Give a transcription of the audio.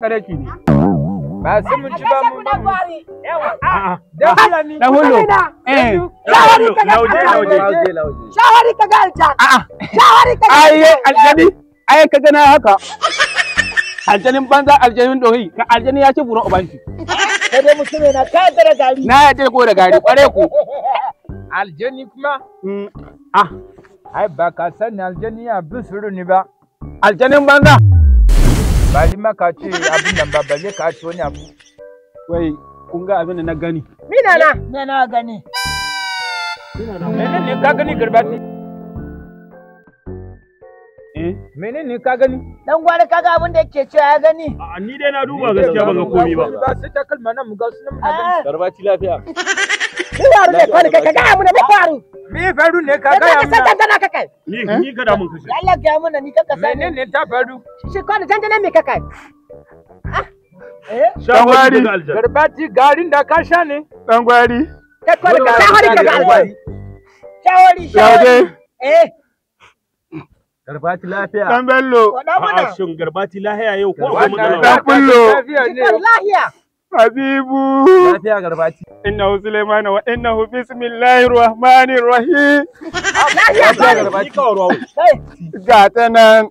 Kada ki ne. Ba sai mun ci ba mu. Yawa. Da kila ni. Da hullo. Shawari ka ga Shawari ka ga aljan. Shawari ka ga. Ai aljani. Ai ka gana haka. Aljanin banza aljanin dohi. Ka aljani ya ci buron ubanki. Sai dai mutume na ka da gari. Na ya ko da gari kware ku. Aljani kuma. Ai ba ka sani aljani ya bisuru ni ba. Aljanin banza. Ba ni maka ce abin nan ba balle ka ci wani abu. Wai kun ga abin da na gani. Mina na? Me na gani? Menene ka gani garbati? Menene ka gani? Dan gwari kaga abin da yake cewa ya gani. A ni dai na duba gaskiya ban ga komai ba. Ba sai ta kalma nan mu ga sunan mu na gani. Garbati lafiya. Ni waru ne kwani ka ga mu ne ba faru. Me faru ne ka ga Ka san tantana ka kai. Ni ka da mun kashe. Allah ga mu ni ka sani. Menene ta faru? Shi kwani tantana me ka kai. Shawari daga aljanna. Garbati garin da ka sha ne. Dan gwari. Kai kwani ka shawari ka ga aljan. Shawari. Garbati lafiya. Dan Bello. Wada mana. A'a shin garbati lahiya yau ko akwai Wannan matsala? Dan Bello. lafiya ne. Lahiya. Habibu. Lafiya garbati. Innahu Sulaiman wa innahu bismillahir rahmanir rahim. Lahiya Lafiya garbati. Ni ka ruwa. Kai. Ga ta nan.